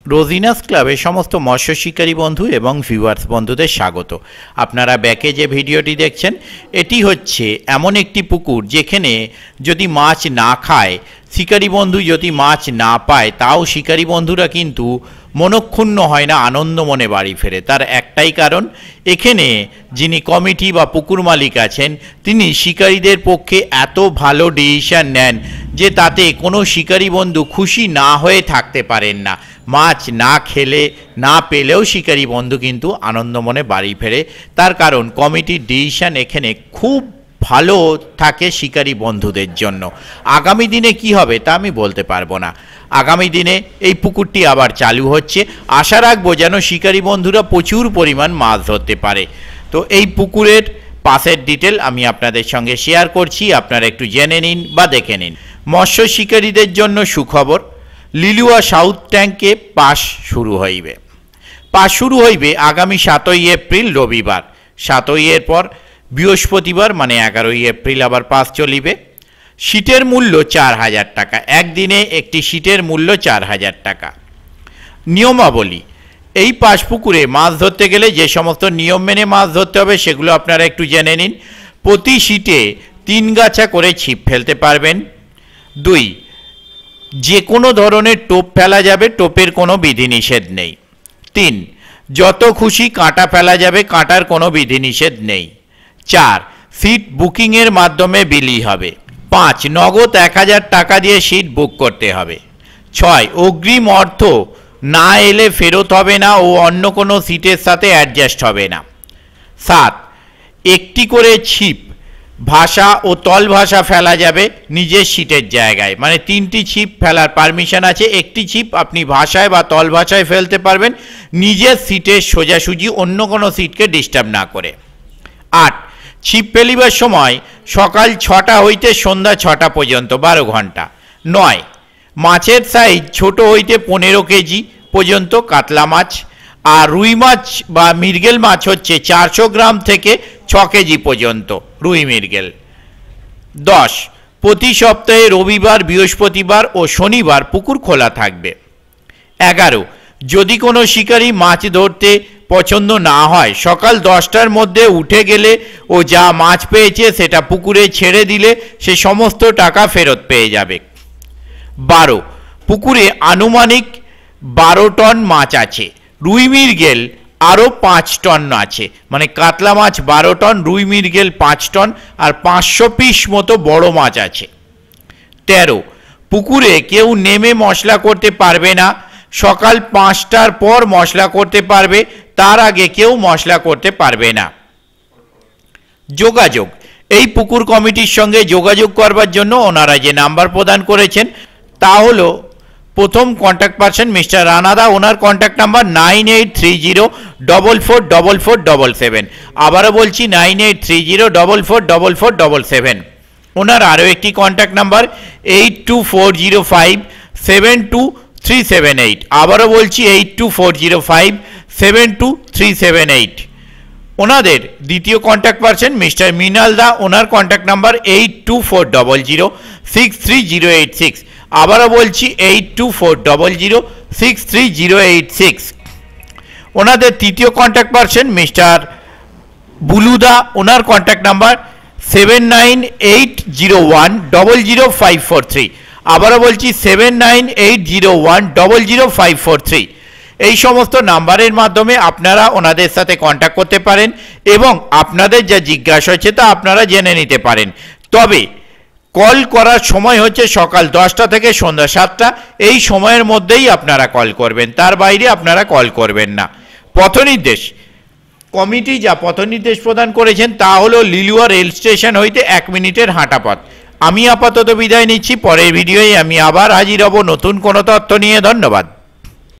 রোজিনাস ক্লাবে সমস্ত মৎস্য শিকারী বন্ধু এবং ভিউয়ার্স বন্ধুদের স্বাগত। আপনারা ব্যাকে যে ভিডিওটি দেখছেন এটি হচ্ছে এমন একটি পুকুর যেখানে যদি মাছ না খায়, শিকারী বন্ধু যদি মাছ না পায়, তাও শিকারী বন্ধুরা কিন্তু মনক্ষুণ্ণ হয় না, আনন্দ মনে বাড়ি ফেরে। তার একটাই কারণ, এখানে যিনি কমিটি বা পুকুর মালিক আছেন তিনি শিকারীদের পক্ষে এত ভালো ডিসিশন নেন যে তাতে কোনো শিকারী বন্ধু খুশি না হয়ে থাকতে পারেন না। মাছ না খেলে না পেলেও শিকারী বন্ধু কিন্তু আনন্দ মনে বাড়ি ফেরে। তার কারণ কমিটির ডিসিশন এখানে খুব ভালো থাকে শিকারী বন্ধুদের জন্য। আগামী দিনে কি হবে তা আমি বলতে পারবো না। আগামী দিনে এই পুকুরটি আবার চালু হচ্ছে, আশা রাখবো যেন শিকারী বন্ধুরা প্রচুর পরিমাণ মাছ ধরতে পারে। তো এই পুকুরের পাশের ডিটেল আমি আপনাদের সঙ্গে শেয়ার করছি, আপনারা একটু জেনে নিন বা দেখে নিন। মৎস্য শিকারীদের জন্য সুখবর, লিলুয়া সাউথ ট্যাঙ্কে পাস শুরু হইবে আগামী 7ই এপ্রিল রবিবার। 7ই এর পর বৃহস্পতিবার মানে 11ই এপ্রিল আবার পাস চলিবে। সিটের মূল্য 4000 টাকা, একদিনে একটি সিটের মূল্য 4000 টাকা। নিয়মাবলী, এই পাস পুকুরে মাছ ধরতে গেলে যে সমস্ত নিয়ম মেনে মাছ ধরতে হবে সেগুলো আপনারা একটু জেনে নিন। প্রতি সিটে 3 গাছা করে ছিপ ফেলতে পারবেন। 2, যে কোনো ধরনের টোপ ফেলা যাবে, টোপের কোনো বিধিনিষেধ নেই। 3, যত খুশি কাঁটা ফেলা যাবে, কাঁটার কোনো বিধিনিষেধ নেই। 4, সিট বুকিংয়ের মাধ্যমে বিলি হবে। 5, নগদ 1000 টাকা দিয়ে সিট বুক করতে হবে। 6, অগ্রিম অর্থ না এলে ফেরত হবে না ও অন্য কোনো সিটের সাথে অ্যাডজাস্ট হবে না। 7, একটি করে ছিপ ভাষা ও তল ভাষা ফেলা যাবে নিজের সিটের জায়গায়, মানে 3টি ছিপ ফেলার পারমিশন আছে। একটি ছিপ আপনি ভাষায় বা তল ভাষায় ফেলতে পারবেন নিজের সিটের সোজাসুজি, অন্য কোনো সিটকে ডিস্টার্ব না করে। 8, ছিপ ফেলিবার সময় সকাল 6টা হইতে সন্ধ্যা 6টা পর্যন্ত, 12 ঘন্টা। 9, মাছের সাইজ ছোট হইতে 15 কেজি পর্যন্ত কাতলা মাছ, আর রুই মাছ বা মৃগেল মাছ হচ্ছে 400 গ্রাম থেকে 6 কেজি পর্যন্ত রুই মৃগেল। 10, প্রতি সপ্তাহে রবিবার, বৃহস্পতিবার ও শনিবার পুকুর খোলা থাকবে। 11, যদি কোনো শিকারী মাছ ধরতে পছন্দ না হয়, সকাল 10টার মধ্যে উঠে গেলে ও যা মাছ পেয়েছে সেটা পুকুরে ছেড়ে দিলে সে সমস্ত টাকা ফেরত পেয়ে যাবে। 12, পুকুরে আনুমানিক 12 টন মাছ আছে। রুই মৃগেল আরও 5 টন আছে, মানে কাতলা মাছ 12 টন, রুই মৃগেল 5 টন, আর 500 পিস মতো বড় মাছ আছে। 13, পুকুরে কেউ নেমে মশলা করতে পারবে না, সকাল 5টার পর মশলা করতে পারবে, তার আগে কেউ মশলা করতে পারবে না। যোগাযোগ, এই পুকুর কমিটির সঙ্গে যোগাযোগ করবার জন্য ওনারা যে নাম্বার প্রদান করেছেন তা হলো, প্রথম কন্ট্যাক্ট পারসন মিস্টার রানাদা, ওনার কন্ট্যাক্ট নাম্বার 9830444477। আবারও বলছি 9830444477। ওনার আরও একটি কন্ট্যাক্ট নাম্বার 8240572378। আবারও বলছি 8240572378। ওনাদের দ্বিতীয় কন্ট্যাক্ট পারসন মিস্টার মৃণাল দা, ওনার কন্ট্যাক্ট নাম্বার 8240063086। আবারও বলছি 8240063086। ওনাদের তৃতীয় কন্ট্যাক্ট পারসন মিস্টার বুলুদা, ওনার কন্ট্যাক্ট নাম্বার 7980100543। আবারও বলছি 7980100543। এই সমস্ত নাম্বারের মাধ্যমে আপনারা ওনাদের সাথে কন্ট্যাক্ট করতে পারেন এবং আপনাদের যা জিজ্ঞাসা হচ্ছে তা আপনারা জেনে নিতে পারেন। তবে কল করার সময় হচ্ছে সকাল 10টা থেকে সন্ধ্যা 7টা, এই সময়ের মধ্যেই আপনারা কল করবেন, তার বাইরে আপনারা কল করবেন না। পথনির্দেশ, কমিটি যা পথনির্দেশ প্রদান করেছেন তা হলো লিলুয়া রেল স্টেশন হইতে 1 মিনিটের হাঁটা পথ। আমি আপাতত বিদায় নিচ্ছি, পরের ভিডিওয় আমি আবার হাজির হব নতুন কোনো তথ্য নিয়ে। ধন্যবাদ।